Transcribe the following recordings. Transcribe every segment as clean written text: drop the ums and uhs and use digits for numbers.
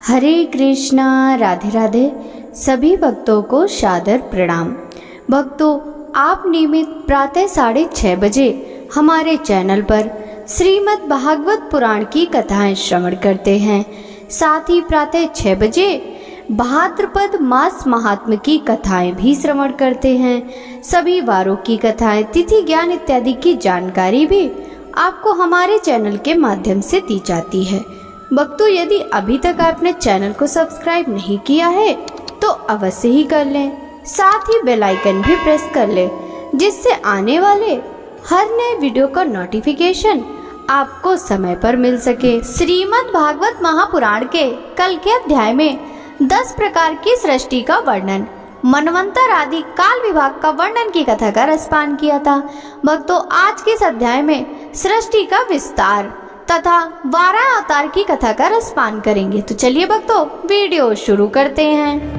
हरे कृष्णा, राधे राधे। सभी भक्तों को सादर प्रणाम। भक्तों, आप नियमित प्रातः 6:30 बजे हमारे चैनल पर श्रीमद् भागवत पुराण की कथाएं श्रवण करते हैं। साथ ही प्रातः 6 बजे भाद्रपद मास महात्म्य की कथाएं भी श्रवण करते हैं। सभी वारों की कथाएं, तिथि ज्ञान इत्यादि की जानकारी भी आपको हमारे चैनल के माध्यम से दी जाती है। भक्तों, यदि अभी तक आपने चैनल को सब्सक्राइब नहीं किया है तो अवश्य ही कर लें। साथ ही बेल आइकन भी प्रेस कर लें, जिससे आने वाले हर नए वीडियो का नोटिफिकेशन आपको समय पर मिल सके। श्रीमद् भागवत महापुराण के कल के अध्याय में 10 प्रकार की सृष्टि का वर्णन, मनवंतर आदि काल विभाग का वर्णन की कथा का रसपान किया था। भक्तों, आज के इस अध्याय में सृष्टि का विस्तार तथा 12 अवतार की कथा का रसपान करेंगे। तो चलिए भक्तों, वीडियो शुरू करते हैं।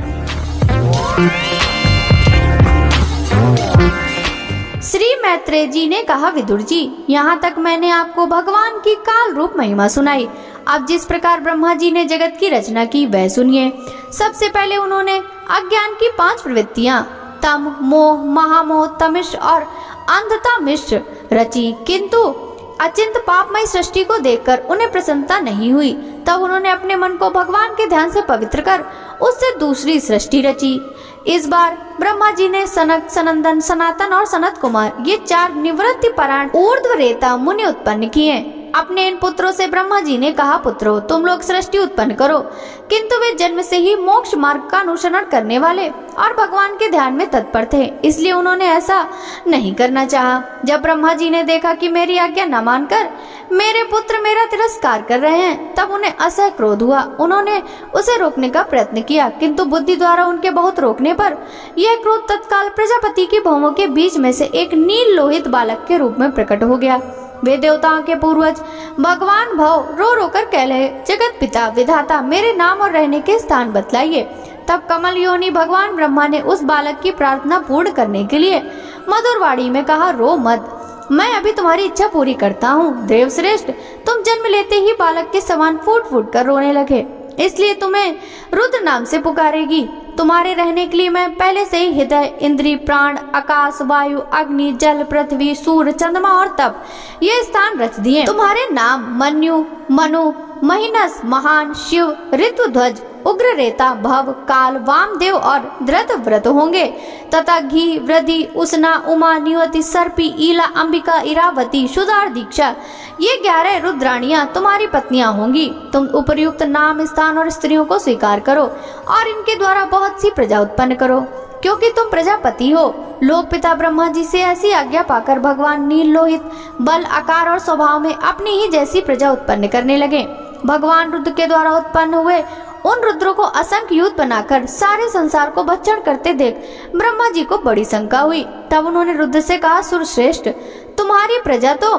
श्री मैत्रेय जी ने कहा, विदुर जी, यहाँ तक मैंने आपको भगवान की काल रूप महिमा सुनाई। अब जिस प्रकार ब्रह्मा जी ने जगत की रचना की वह सुनिए। सबसे पहले उन्होंने अज्ञान की 5 प्रवृत्तियां तम, मोह, महामोह, तमिष और अंधता मिश्र रची, किंतु अचिंत पापमय सृष्टि को देखकर उन्हें प्रसन्नता नहीं हुई। तब उन्होंने अपने मन को भगवान के ध्यान से पवित्र कर उससे दूसरी सृष्टि रची। इस बार ब्रह्मा जी ने सनक, सनंदन, सनातन और सनत कुमार ये 4 निवृत्ति परायण ऊर्ध्वरेता मुनि उत्पन्न किए। अपने इन पुत्रों से ब्रह्मा जी ने कहा, पुत्रों, तुम लोग सृष्टि उत्पन्न करो। किंतु वे जन्म से ही मोक्ष मार्ग का अनुसरण करने वाले और भगवान के ध्यान में तत्पर थे, इसलिए उन्होंने ऐसा नहीं करना चाहा। जब ब्रह्मा जी ने देखा कि मेरी आज्ञा न मानकर मेरे पुत्र मेरा तिरस्कार कर रहे हैं, तब उन्हें असह्य क्रोध हुआ। उन्होंने उसे रोकने का प्रयत्न किया, किंतु बुद्धि द्वारा उनके बहुत रोकने पर यह क्रोध तत्काल प्रजापति की भौहों के बीच में से एक नील लोहित बालक के रूप में प्रकट हो गया। वे देवताओं के पूर्वज भगवान भव रो रो कर कह रहे, जगत पिता विधाता, मेरे नाम और रहने के स्थान बतलाइए। तब कमल योनि भगवान ब्रह्मा ने उस बालक की प्रार्थना पूर्ण करने के लिए मधुर वाणी में कहा, रो मत, मैं अभी तुम्हारी इच्छा पूरी करता हूँ। देवश्रेष्ठ, तुम जन्म लेते ही बालक के समान फूट फूट कर रोने लगे, इसलिए तुम्हें रुद्र नाम से पुकारेगी। तुम्हारे रहने के लिए मैं पहले से ही हृदय, इंद्री, प्राण, आकाश, वायु, अग्नि, जल, पृथ्वी, सूर्य, चंद्रमा और तप ये स्थान रच दिए। तुम्हारे नाम मन्यु, मनु, महिनस, महान, शिव, ऋतुध्वज, उग्ररेता, भव, काल, वामदेव और धृत व्रत होंगे तथा घी, वृद्धि, उष्णा, उमा, निवति, सर्पी, ईला, अंबिका, इरावती, सुधार, दीक्षा ये 11 रुद्राणियां तुम्हारी पत्नियां होंगी। तुम उपयुक्त नाम, स्थान और स्त्रियों को स्वीकार करो और इनके द्वारा बहुत सी प्रजा उत्पन्न करो, क्योंकि तुम प्रजापति हो। लोक पिता ब्रह्मा जी से ऐसी आज्ञा पाकर भगवान नील लोहित बल, आकार और स्वभाव में अपनी ही जैसी प्रजा उत्पन्न करने लगे। भगवान रुद्र के द्वारा उत्पन्न हुए उन रुद्रों को असंख्य युद्ध बनाकर सारे संसार को भक्षण करते देख ब्रह्मा जी को बड़ी शंका हुई। तब उन्होंने रुद्र से कहा, सुरश्रेष्ठ, तुम्हारी प्रजा तो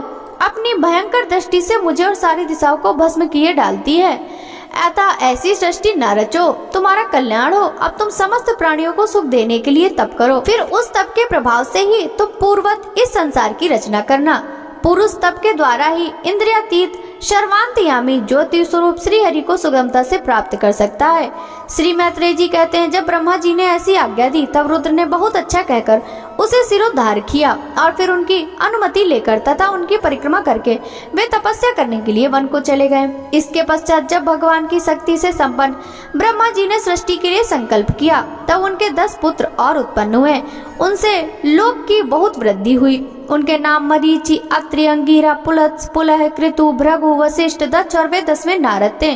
अपनी भयंकर दृष्टि से मुझे और सारी दिशाओं को भस्म किए डालती है। अतः ऐसी सृष्टि न रचो, तुम्हारा कल्याण हो। अब तुम समस्त प्राणियों को सुख देने के लिए तप करो, फिर उस तप के प्रभाव से ही तुम पूर्ववत इस संसार की रचना करना। पुरुष तप के द्वारा ही इंद्रियातीत सर्वांतयामी ज्योति स्वरूप श्री हरि को सुगमता से प्राप्त कर सकता है। श्री मैत्रेय जी कहते हैं, जब ब्रह्मा जी ने ऐसी आज्ञा दी तब रुद्र ने बहुत अच्छा कहकर उसे सिरोद्धार किया और फिर उनकी अनुमति लेकर तथा उनकी परिक्रमा करके वे तपस्या करने के लिए वन को चले गए। इसके पश्चात जब भगवान की शक्ति से संपन्न ब्रह्मा जी ने सृष्टि के लिए संकल्प किया, तब उनके 10 पुत्र और उत्पन्न हुए। उनसे लोक की बहुत वृद्धि हुई। उनके नाम मरीचि, अत्रि, अंगिरा, पुलत्स, पुलह, कृतु, भृगु, वशिष्ठ, दक्ष और वे 10वें नारद थे।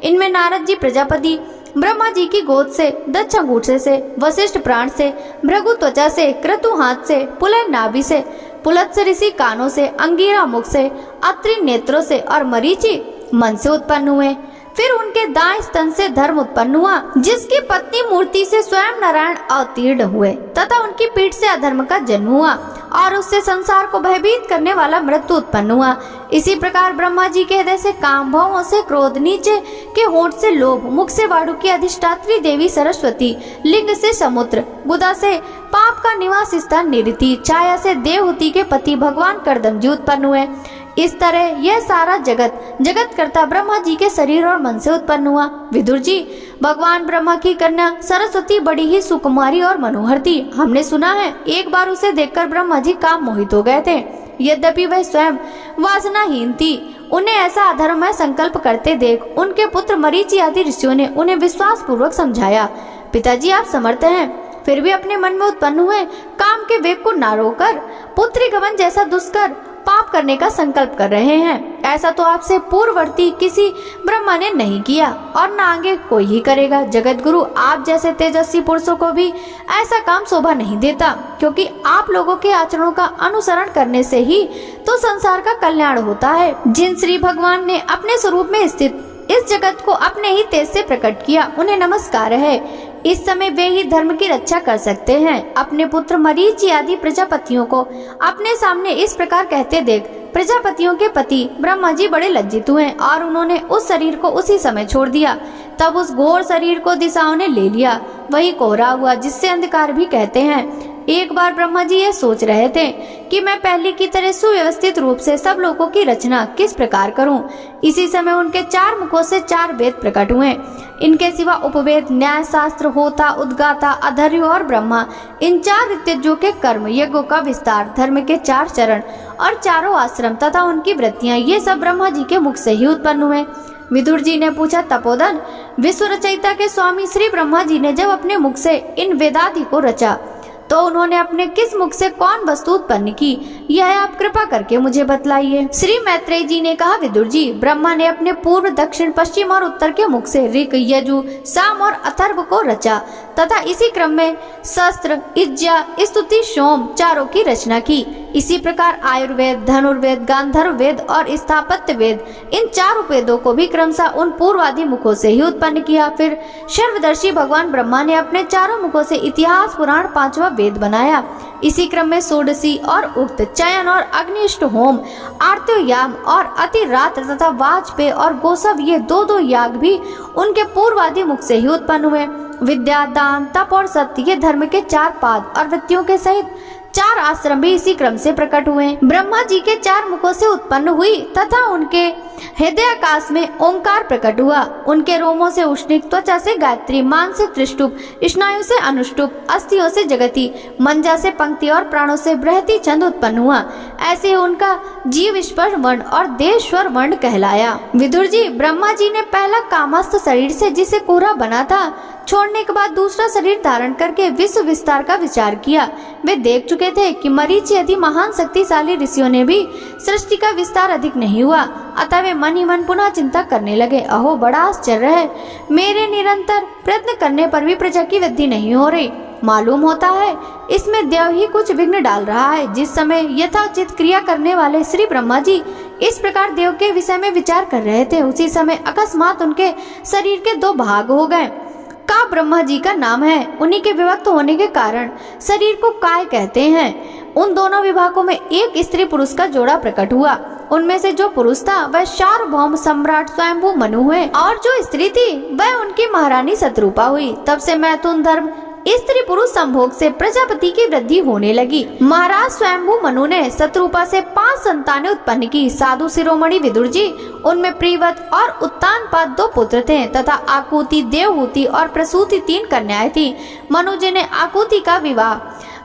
इनमें नारद जी प्रजापति ब्रह्मा जी की गोद से, दक्ष अंगूठे से, वशिष्ठ प्राण से, भृगु त्वचा से, क्रतु हाथ से, पुलह नाभि से, पुलत्स ऋषि कानों से, अंगिरा मुख से, अत्रि नेत्रों से और मरीचि मन से उत्पन्न हुए। फिर उनके दाएं स्तन से धर्म उत्पन्न हुआ, जिसकी पत्नी मूर्ति से स्वयं नारायण अवतीर्ण हुए तथा उनकी पीठ से अधर्म का जन्म हुआ और उससे संसार को भयभीत करने वाला मृत्यु उत्पन्न हुआ। इसी प्रकार ब्रह्मा जी के हृदय से काम, भवों से क्रोध, नीचे के होंठ से लोभ, मुख से वायु की अधिष्ठात्री देवी सरस्वती, लिंग से समुद्र, गुदा से पाप का निवास स्थान निरति, छाया से देवहूति के पति भगवान कर्दम जी उत्पन्न हुए। इस तरह यह सारा जगत करता ब्रह्मा जी के शरीर और मन से उत्पन्न हुआ। विदुर जी, भगवान ब्रह्मा की कन्या सरस्वती बड़ी ही सुकुमारी और मनोहर थी। हमने सुना है एक बार उसे देखकर ब्रह्मा जी काम मोहित हो गए थे। यद्यपि वह स्वयं वासनाहीन थी, उन्हें ऐसा अधर्ममय संकल्प करते देख उनके पुत्र मरीचि आदि ऋषियों ने उन्हें विश्वास पूर्वक समझाया। पिताजी, आप समर्थ हैं, फिर भी अपने मन में उत्पन्न हुए काम के वेग को ना रोककर पुत्री गमन जैसा दुष्कर पाप करने का संकल्प कर रहे हैं। ऐसा तो आपसे पूर्ववर्ती किसी ब्रह्मा ने नहीं किया और ना आगे कोई ही करेगा। जगत गुरु, आप जैसे तेजस्वी पुरुषों को भी ऐसा काम शोभा नहीं देता, क्योंकि आप लोगों के आचरणों का अनुसरण करने से ही तो संसार का कल्याण होता है। जिन श्री भगवान ने अपने स्वरूप में स्थित इस जगत को अपने ही तेज से प्रकट किया, उन्हें नमस्कार है। इस समय वे ही धर्म की रक्षा कर सकते हैं। अपने पुत्र मरीचि आदि प्रजापतियों को अपने सामने इस प्रकार कहते देख प्रजापतियों के पति ब्रह्मा जी बड़े लज्जित हुए और उन्होंने उस शरीर को उसी समय छोड़ दिया। तब उस घोर शरीर को दिशाओं ने ले लिया, वही कोहरा हुआ जिससे अंधकार भी कहते हैं। एक बार ब्रह्मा जी ये सोच रहे थे कि मैं पहले की तरह सुव्यवस्थित रूप से सब लोगों की रचना किस प्रकार करूं। इसी समय उनके 4 मुखों से 4 वेद प्रकट हुए। इनके सिवा उपवेद, न्याय शास्त्र, होता, उद्गाता, अधर्य और ब्रह्मा, इन 4 ऋतुजों के कर्म, यज्ञों का विस्तार, धर्म के 4 चरण और चारों आश्रम तथा उनकी वृत्तियां, ये सब ब्रह्मा जी के मुख से ही उत्पन्न हुए। विदुर जी ने पूछा, तपोधन, विश्व रचयिता के स्वामी श्री ब्रह्मा जी ने जब अपने मुख से इन वेदादि को रचा तो उन्होंने अपने किस मुख से कौन वस्तु उत्पन्न की, यह आप कृपा करके मुझे बतलाइए। श्री मैत्रेय जी ने कहा, विदुर जी, ब्रह्मा ने अपने पूर्व, दक्षिण, पश्चिम और उत्तर के मुख से ऋक, यजु, साम और अथर्व को रचा तथा इसी क्रम में शस्त्र, इज्जा, स्तुति, सोम चारों की रचना की। इसी प्रकार आयुर्वेद, धनुर्वेद, गांधर्व वेद और स्थापत्य वेद, इन 4 वेदों को भी क्रमशः उन पूर्वादि मुखों से ही उत्पन्न किया। फिर सर्वदर्शी भगवान ब्रह्मा ने अपने 4 मुखों से इतिहास, पुराण, 5वां वेद बनाया। इसी क्रम में षोडशी और उक्त, चयन और अग्निष्ट होम, आर्त्योयाम और अतिरात्र तथा वाजपेय और गोसव, ये 2-2 याग भी उनके पूर्वादि मुख से ही उत्पन्न हुए। विद्या, दान, तप और सत्य, ये धर्म के 4 पाद और वृत्तियों के सहित 4 आश्रम भी इसी क्रम से प्रकट हुए। ब्रह्मा जी के 4 मुखों से उत्पन्न हुई तथा उनके हृदयाकाश में ओंकार प्रकट हुआ। उनके रोमों से उष्णिक, त्वचा से गायत्री, मांस से त्रिष्टुप, स्नायु से अनुष्टुप, अस्थियों से जगति, मंजा से पंक्ति और प्राणों से बृहति छंद उत्पन्न हुआ। ऐसे उनका जीव स्पर्श वर्ण और देश्वर वर्ण कहलाया। विदुर जी, ब्रह्मा जी ने पहला कामस्थ शरीर से, जिसे कोहरा बना था, छोड़ने के बाद दूसरा शरीर धारण करके विश्व विस्तार का विचार किया। वे देख चुके थे कि मरीचि आदि महान शक्तिशाली ऋषियों ने भी सृष्टि का विस्तार अधिक नहीं हुआ, अतः वे मन ही मन पुनः चिंता करने लगे। अहो, बड़ा आश्चर्य है, मेरे निरंतर प्रयत्न करने पर भी प्रजा की वृद्धि नहीं हो रही। मालूम होता है इसमें देव ही कुछ विघ्न डाल रहा है। जिस समय यथोचित क्रिया करने वाले श्री ब्रह्मा जी इस प्रकार देव के विषय में विचार कर रहे थे, उसी समय अकस्मात उनके शरीर के 2 भाग हो गए। का ब्रह्मा जी का नाम है, उन्हीं के विभक्त होने के कारण शरीर को काय कहते हैं। उन दोनों विभागों में एक स्त्री पुरुष का जोड़ा प्रकट हुआ। उनमें से जो पुरुष था वह सार्वभौम सम्राट स्वयंभू मनु हुए और जो स्त्री थी वह उनकी महारानी शत्रुपा हुई। तब से मैथुन धर्म, स्त्री पुरुष संभोग से प्रजापति की वृद्धि होने लगी। महाराज स्वयंभू मनु ने शत्रुपा से 5 संतानें उत्पन्न की। साधु शिरोमणि विदुर जी, उनमें प्रियव्रत और उत्तानपाद 2 पुत्र थे तथा आकुति, देवहूति और प्रसूति 3 कन्याएं थी। मनु जी ने आकुति का विवाह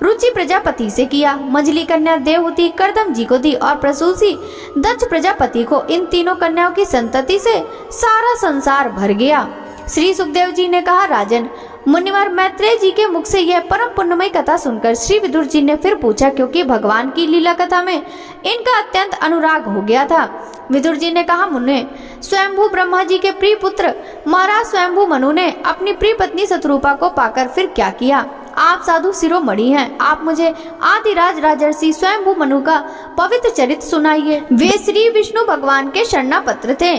रुचि प्रजापति से किया। मझली कन्या देवहूति कर्दम जी को दी और प्रसूति दक्ष प्रजापति को। इन तीनों कन्याओं की संतति से सारा संसार भर गया। श्री सुखदेव जी ने कहा, राजन, मुनिवर मैत्रेय जी के मुख से यह परम पुण्यमयी कथा सुनकर श्री विदुर जी ने फिर पूछा, क्योंकि भगवान की लीला कथा में इनका अत्यंत अनुराग हो गया था। विदुर जी ने कहा, मुने, स्वयंभू ब्रह्मा जी के प्रिय पुत्र महाराज स्वयंभू मनु ने अपनी प्रिय पत्नी शत्रुपा को पाकर फिर क्या किया? आप साधु शिरोमणि हैं, आप मुझे आदिराज राजर्षि स्वयंभू मनु का पवित्र चरित्र सुनाइए। वे श्री विष्णु भगवान के शरणापत्र थे,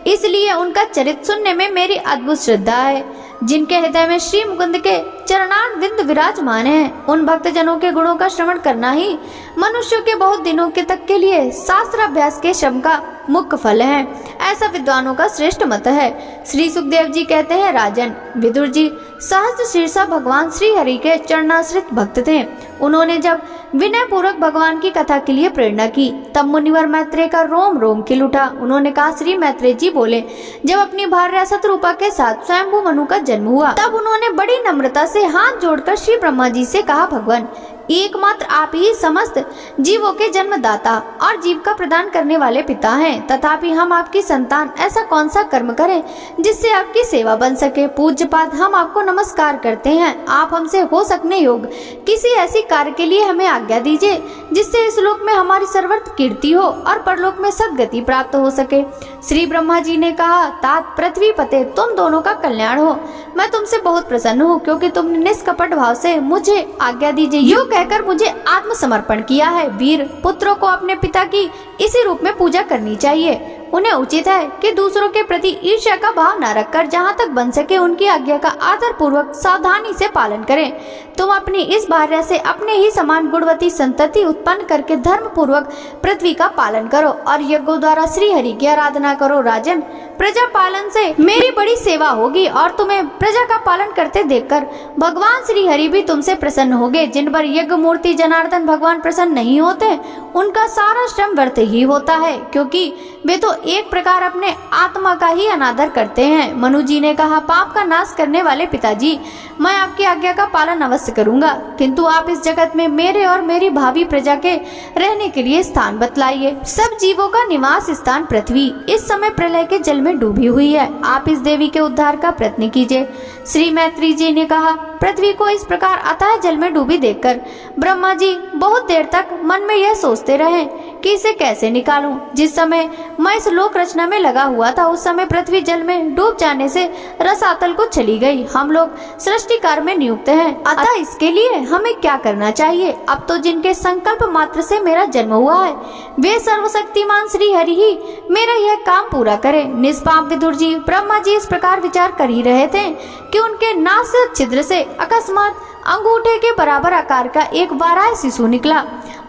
इसलिए उनका चरित्र सुनने में मेरी अद्भुत श्रद्धा है। जिनके हृदय में श्री मुकुंद के चरणारविंद विराजमान हैं, उन भक्तजनों के गुणों का श्रवण करना ही मनुष्यों के बहुत दिनों के तक के लिए शास्त्राभ्यास के श्रम का मुख्य फल है, ऐसा विद्वानों का श्रेष्ठ मत है। श्री सुखदेव जी कहते हैं, राजन, विदुर जी सहस्त्र शीर्षा भगवान श्री हरि के चरणाश्रित भक्त थे। उन्होंने जब विनय पूर्वक भगवान की कथा के लिए प्रेरणा की, तब मुनिवर मैत्रेय का रोम रोम खिल उठा। उन्होंने कहा, श्री मैत्रेय जी बोले, जब अपनी भार्या शतरूपा के साथ स्वयंभू मनु का जन्म हुआ, तब उन्होंने बड़ी नम्रता से हाथ जोड़कर श्री ब्रह्मा जी से कहा, भगवान, एकमात्र आप ही समस्त जीवों के जन्मदाता और जीविका प्रदान करने वाले पिता हैं, तथापि हम आपकी संतान ऐसा कौन सा कर्म करें जिससे आपकी सेवा बन सके। पूज्यपाद, हम आपको नमस्कार करते हैं। आप हमसे हो सकने योग्य किसी ऐसी कार्य के लिए हमें आज्ञा दीजिए जिससे इस लोक में हमारी सर्वत्र कीर्ति हो और परलोक में सद्गति प्राप्त हो सके। श्री ब्रह्मा जी ने कहा, तात पृथ्वी पते, तुम दोनों का कल्याण हो। मैं तुमसे बहुत प्रसन्न हूँ क्योंकि तुमने निष्कपट भाव से मुझे आज्ञा दीजिए यूँ कहकर मुझे आत्मसमर्पण किया है। वीर पुत्रों को अपने पिता की इसी रूप में पूजा करनी चाहिए। उन्हें उचित है कि दूसरों के प्रति ईर्ष्या का भाव न रखकर जहाँ तक बन सके उनकी आज्ञा का आदर पूर्वक सावधानी से पालन करें। तुम अपनी इस भार्या से अपने ही समान गुणवती संतति उत्पन्न करके धर्म पूर्वक पृथ्वी का पालन करो और यज्ञों द्वारा श्री हरि की आराधना करो। राजन, प्रजा पालन से मेरी बड़ी सेवा होगी और तुम्हें प्रजा का पालन करते देखकर भगवान श्री हरि भी तुमसे प्रसन्न होंगे। जिन पर यज्ञ मूर्ति जनार्दन भगवान प्रसन्न नहीं होते, उनका सारा श्रम व्यर्थ ही होता है, क्योंकि वे तो एक प्रकार अपने आत्मा का ही अनादर करते हैं। मनु जी ने कहा, पाप का नाश करने वाले पिताजी, मैं आपकी आज्ञा का पालन अवश्य करूंगा, किंतु आप इस जगत में मेरे और मेरी भावी प्रजा के रहने के लिए स्थान बतलाइए। सब जीवों का निवास स्थान पृथ्वी इस समय प्रलय के जल में डूबी हुई है। आप इस देवी के उद्धार का प्रयत्न कीजिए। श्री मैत्री जी ने कहा, पृथ्वी को इस प्रकार अथाह जल में डूबी देखकर ब्रह्मा जी बहुत देर तक मन में यह सोचते रहे कि इसे कैसे निकालूं। जिस समय मैं इस लोक रचना में लगा हुआ था, उस समय पृथ्वी जल में डूब जाने से रसातल को चली गई। हम लोग सृष्टि कार्य में नियुक्त हैं, अतः इसके लिए हमें क्या करना चाहिए? अब तो जिनके संकल्प मात्र से मेरा जन्म हुआ है, वे सर्वशक्तिमान श्री हरि ही मेरा यह काम पूरा करे। निष्पाप विदुर जी, ब्रह्मा जी इस प्रकार विचार कर ही रहे थे कि उनके नास छिद्र से अकस्मात अंगूठे के बराबर आकार का एक वाराह शिशु निकला।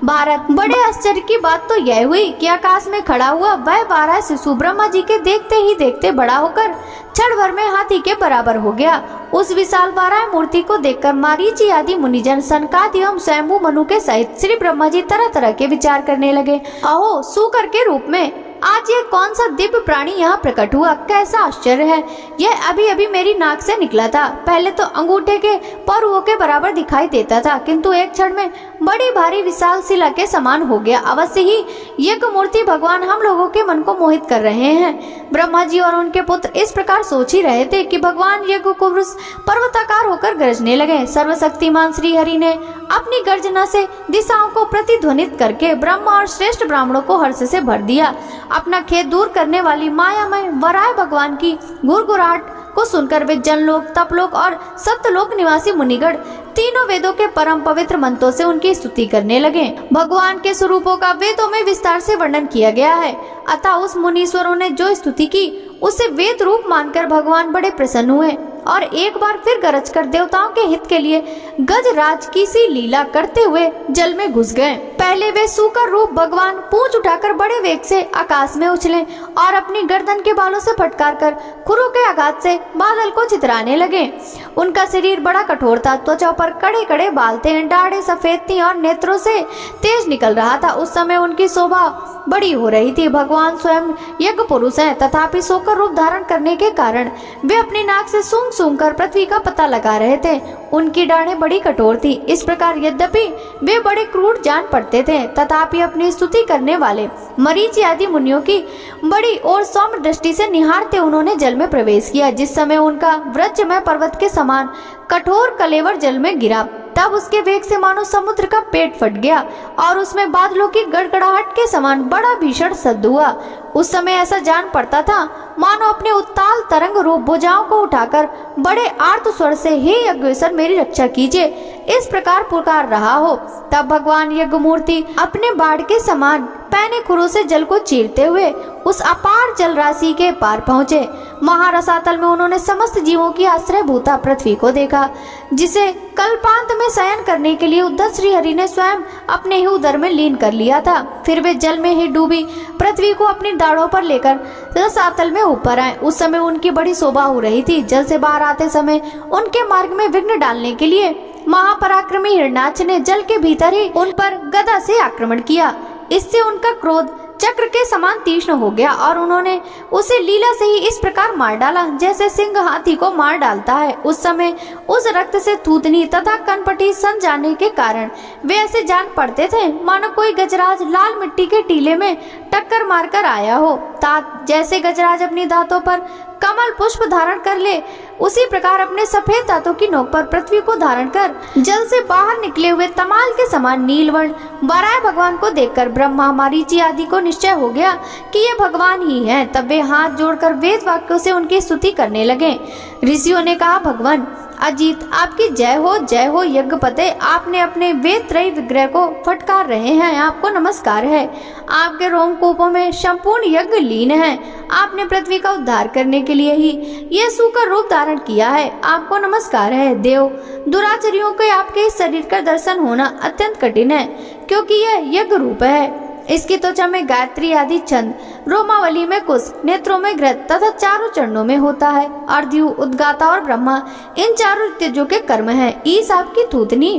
भारत, बड़े आश्चर्य की बात तो यह हुई कि आकाश में खड़ा हुआ वह वाराह शिशु ब्रह्मा जी के देखते ही देखते बड़ा होकर क्षण भर में हाथी के बराबर हो गया। उस विशाल वाराह मूर्ति को देखकर मारीची आदि मुनिजन, सनकादि एवं स्वयंभू मनु के सहित श्री ब्रह्मा जी तरह तरह के विचार करने लगे। अहो, सूकर के रूप में आज ये कौन सा दिव्य प्राणी यहाँ प्रकट हुआ? कैसा आश्चर्य है! यह अभी अभी मेरी नाक से निकला था। पहले तो अंगूठे के परुओं के बराबर दिखाई देता था, किंतु एक क्षण में बड़ी भारी विशाल शिला के समान हो गया। अवश्य ही यज्ञ मूर्ति भगवान हम लोगों के मन को मोहित कर रहे हैं। ब्रह्मा जी और उनके पुत्र इस प्रकार सोच ही रहे थे कि भगवान यज्ञ कुब्रुस पर्वताकार होकर गरजने लगे। सर्वशक्तिमान श्री हरि ने अपनी गर्जना से दिशाओं को प्रतिध्वनित करके ब्रह्मा और श्रेष्ठ ब्राह्मणों को हर्ष से भर दिया। अपना खेद दूर करने वाली मायामय वराह भगवान की गुरगुराहट को सुनकर वे जनलोक, तपलोक और सप्तलोक निवासी मुनिगण तीनों वेदों के परम पवित्र मंत्रों से उनकी स्तुति करने लगे। भगवान के स्वरूपों का वेदों में विस्तार से वर्णन किया गया है, अतः उस मुनीश्वरों ने जो स्तुति की उसे वेद रूप मानकर भगवान बड़े प्रसन्न हुए और एक बार फिर गरज कर देवताओं के हित के लिए गजराज की सी लीला करते हुए जल में घुस गए। पहले वे सूकर रूप भगवान पूंछ उठाकर बड़े वेग से आकाश में उछले और अपनी गर्दन के बालों से फटकार कर खुरों के आघात से बादल को चितराने लगे। उनका शरीर बड़ा कठोर था, त्वचा पर कड़े कड़े बाल थे, दाढ़ें सफेद थी और नेत्रों से तेज निकल रहा था। उस समय उनकी शोभा बड़ी हो रही थी। भगवान स्वयं यज्ञ पुरुष हैं, तथापि सोकर रूप धारण करने के कारण वे अपनी नाक से सूंघ सूंघ कर पृथ्वी का पता लगा रहे थे। उनकी डाढ़ें बड़ी कठोर थी। इस प्रकार यद्यपि वे बड़े क्रूर जान पड़ते थे, तथापि अपनी स्तुति करने वाले मरीचि आदि मुनियों की बड़ी और सौम्य दृष्टि से निहारते उन्होंने जल में प्रवेश किया। जिस समय उनका वज्रमय पर्वत के समान कठोर कलेवर जल में गिरा, तब उसके वेग से मानो समुद्र का पेट फट गया और उसमें बादलों की गड़गड़ाहट के समान बड़ा भीषण शब्द हुआ। उस समय ऐसा जान पड़ता था मानो अपने उत्ताल तरंग रूप भुजाओं को उठाकर बड़े आर्त स्वर से, हे यज्ञेश्वर मेरी रक्षा कीजिए, इस प्रकार पुकार रहा हो। तब भगवान यज्ञ मूर्ति अपने बाढ़ के समान पैने खुरों से जल को चीरते हुए उस अपार जल राशि के पार पहुँचे। महारसातल में उन्होंने समस्त जीवों की आश्रय भूता पृथ्वी को देखा, जिसे कल्पांत में शयन करने के लिए उद्धत श्री हरि ने स्वयं अपने ही उदर में लीन कर लिया था। फिर वे जल में ही डूबी पृथ्वी को अपनी दाढ़ों पर लेकर रसातल में ऊपर आए। उस समय उनकी बड़ी शोभा हो रही थी। जल से बाहर आते समय उनके मार्ग में विघ्न डालने के लिए महापराक्रमी हिरणाक्ष ने जल के भीतर ही उन पर गदा से आक्रमण किया। इससे उनका क्रोध चक्र के समान तीक्ष्ण हो गया और उन्होंने उसे लीला से ही इस प्रकार मार डाला जैसे सिंह हाथी को मार डालता है। उस समय उस रक्त से थूथनी तथा कनपटी सन जाने के कारण वे ऐसे जान पड़ते थे मानो कोई गजराज लाल मिट्टी के टीले में टक्कर मारकर आया हो। तात जैसे गजराज अपनी दांतों पर कमल पुष्प धारण कर ले, उसी प्रकार अपने सफेद दांतों की नोक पर पृथ्वी को धारण कर जल से बाहर निकले हुए तमाल के समान नीलवर्ण वराह भगवान को देखकर ब्रह्मा मरीचि आदि को निश्चय हो गया कि ये भगवान ही हैं। तब वे हाथ जोड़कर वेद वाक्यों से उनकी स्तुति करने लगे। ऋषियों ने कहा, भगवान अजीत आपकी जय हो यज्ञपते, आपने अपने वेद त्रयी विग्रह को फटकार रहे हैं, आपको नमस्कार है। आपके रोमकूपों में संपूर्ण यज्ञ लीन है। आपने पृथ्वी का उद्धार करने के लिए ही यह सूकर रूप धारण किया है, आपको नमस्कार है। देव दुराचारियों के आपके इस शरीर का दर्शन होना अत्यंत कठिन है, क्योंकि यह यज्ञ रूप है। इसकी त्वचा में गायत्री आदि छंद, रोमावली में कुश, नेत्रों में घृत तथा चारों चरणों में होता है। अर्ध्यु, उद्गाता और ब्रह्मा इन चारों ऋतुजों के कर्म है। ईस आपकी थूथनी,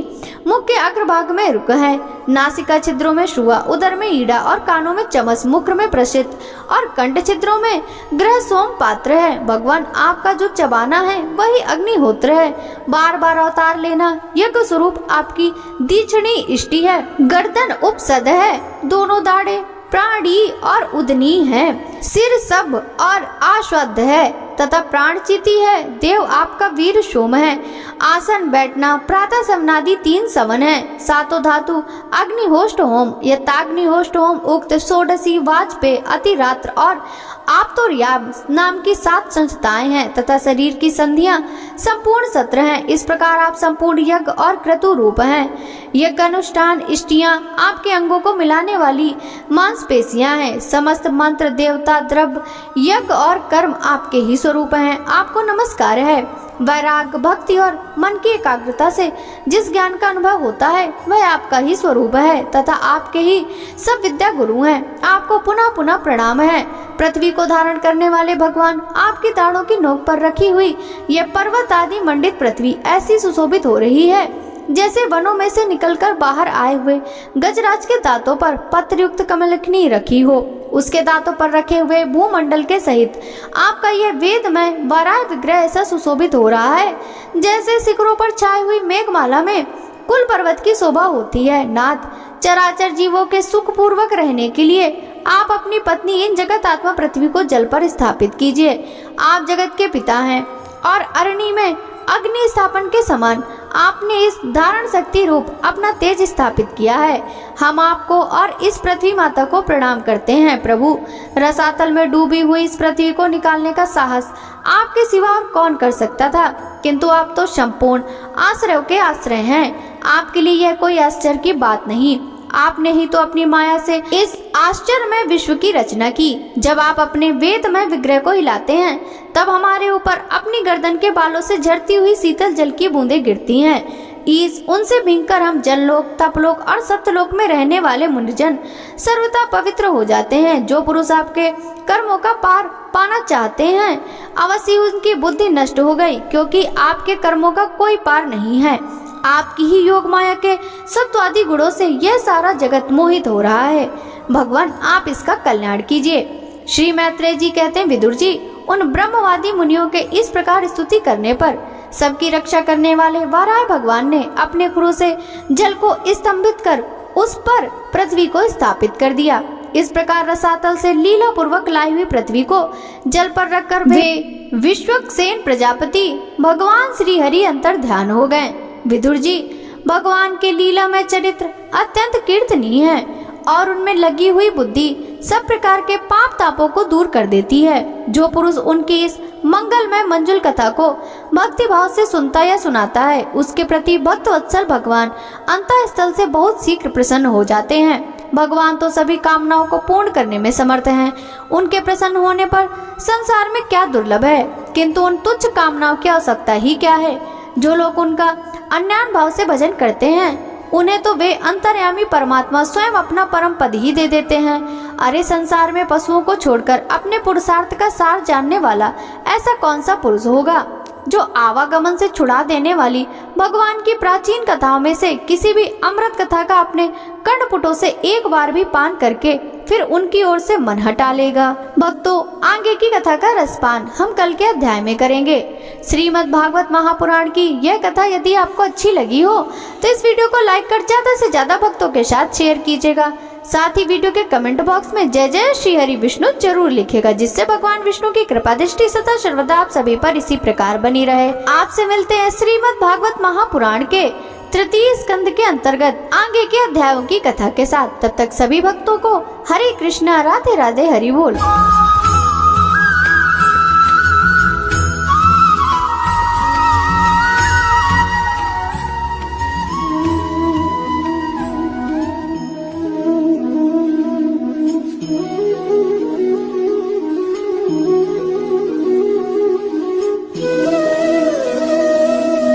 मुख के अग्रभाग में रुक है, नासिका छिद्रों में शुआ, उदर में ईड़ा और कानों में चमस, मुख में प्रसिद्ध और कंठ छिद्रों में ग्रह सोम पात्र है। भगवान आपका जो चबाना है वही अग्निहोत्र है। बार बार अवतार लेना यज्ञ स्वरूप आपकी दीक्षणी इष्टि है। गर्दन उपसद है, दोनों दाढ़े प्राणी और उदनी है, सिर सब और आश्वद्ध है तथा प्राणचिति है। देव आपका वीर सोम है। आसन बैठना प्रातः समनादि 3 सवन है। सातों धातु अग्निहोष्ट होम, यताग्निहोष्ट होम उक्त षोडशी वाजपेय अतिरात्र और आप्तोर्याम नाम की 7 संस्थाएं हैं तथा शरीर की संधियां संपूर्ण सत्र हैं। इस प्रकार आप संपूर्ण यज्ञ और क्रतु रूप हैं। यज्ञ अनुष्ठान इष्टियां आपके अंगों को मिलाने वाली मांसपेशियां हैं। समस्त मंत्र देवता द्रव्य यज्ञ और कर्म आपके ही स्वरूप हैं, आपको नमस्कार है। वैराग भक्ति और मन की एकाग्रता से जिस ज्ञान का अनुभव होता है वह आपका ही स्वरूप है तथा आपके ही सब विद्या गुरु हैं, आपको पुनः पुनः प्रणाम है। पृथ्वी को धारण करने वाले भगवान आपकी दाढ़ों की नोक पर रखी हुई यह पर्वत आदि मंडित पृथ्वी ऐसी सुशोभित हो रही है जैसे वनों में से निकलकर बाहर आए हुए गजराज के दांतों पर पत्रयुक्त कमलखनी रखी हो। उसके दांतों पर रखे हुए भूमंडल के सहित आपका यह वेदमय वराह विग्रह ऐसा सुशोभित हो रहा है जैसे शिखरों पर छाई हुई मेघमाला में कुल पर्वत की शोभा होती है। नाथ, चराचर जीवों के सुख पूर्वक रहने के लिए आप अपनी पत्नी इन जगत आत्मा पृथ्वी को जल पर स्थापित कीजिए। आप जगत के पिता हैं और अरणी में अग्नि स्थापन के समान आपने इस धारण शक्ति रूप अपना तेज स्थापित किया है। हम आपको और इस पृथ्वी माता को प्रणाम करते हैं। प्रभु, रसातल में डूबी हुई इस पृथ्वी को निकालने का साहस आपके सिवा और कौन कर सकता था, किंतु आप तो संपूर्ण आश्रयों के आश्रय हैं। आपके लिए यह कोई आश्चर्य की बात नहीं। आपने ही तो अपनी माया से इस आश्चर्यमय विश्व की रचना की। जब आप अपने वेदमय विग्रह को हिलाते हैं तब हमारे ऊपर अपनी गर्दन के बालों से झरती हुई शीतल जल की बूंदें गिरती हैं। ईस उनसे भींगकर हम जनलोक, तपलोक और सत्यलोक में रहने वाले मुनिजन सर्वथा पवित्र हो जाते हैं। जो पुरुष आपके कर्मों का पार पाना चाहते हैं अवश्य उनकी बुद्धि नष्ट हो गई, क्योंकि आपके कर्मों का कोई पार नहीं है। आपकी ही योग माया के सत्वादि गुणों से यह सारा जगत मोहित हो रहा है। भगवान, आप इसका कल्याण कीजिए। श्री मैत्रेय जी कहते हैं, विदुर जी, उन ब्रह्मवादी मुनियों के इस प्रकार स्तुति करने पर सबकी रक्षा करने वाले वाराह भगवान ने अपने क्रोध से जल को स्तंभित कर उस पर पृथ्वी को स्थापित कर दिया। इस प्रकार रसातल से लीला पूर्वक लाई हुई पृथ्वी को जल पर रखकर वे विश्वक्सेन प्रजापति भगवान श्री हरि अंतर ध्यान हो गए। विदुर जी, भगवान के लीला में चरित्र अत्यंत कीर्तनीय है और उनमें लगी हुई बुद्धि सब प्रकार के पाप तापों को दूर कर देती है। जो पुरुष उनकी इस मंगलमय मंजुल कथा को भक्ति भाव से सुनता या सुनाता है उसके प्रति भक्त वत्सल भगवान अंतःस्थल से बहुत शीघ्र प्रसन्न हो जाते हैं। भगवान तो सभी कामनाओं को पूर्ण करने में समर्थ हैं। उनके प्रसन्न होने पर संसार में क्या दुर्लभ है, किंतु उन तुच्छ कामनाओं की आवश्यकता ही क्या है। जो लोग उनका अज्ञान भाव से भजन करते हैं उन्हें तो वे अंतर्यामी परमात्मा स्वयं अपना परम पद ही दे देते हैं। अरे संसार में पशुओं को छोड़कर अपने पुरुषार्थ का सार जानने वाला ऐसा कौन सा पुरुष होगा जो आवागमन से छुड़ा देने वाली भगवान की प्राचीन कथाओं में से किसी भी अमृत कथा का अपने कर्णपुटों से एक बार भी पान करके फिर उनकी ओर से मन हटा लेगा। भक्तों, आगे की कथा का रसपान हम कल के अध्याय में करेंगे। श्रीमद् भागवत महापुराण की यह कथा यदि आपको अच्छी लगी हो तो इस वीडियो को लाइक कर ज्यादा से ज्यादा भक्तों के साथ शेयर कीजिएगा। साथ ही वीडियो के कमेंट बॉक्स में जय जय श्री हरि विष्णु जरूर लिखेगा, जिससे भगवान विष्णु की कृपा दृष्टि सदा सर्वदा आप सभी पर इसी प्रकार बनी रहे। आपसे मिलते हैं श्रीमद् भागवत महापुराण के तृतीय स्कंद के अंतर्गत आगे के अध्यायों की कथा के साथ। तब तक सभी भक्तों को हरे कृष्णा, राधे राधे, हरि बोल।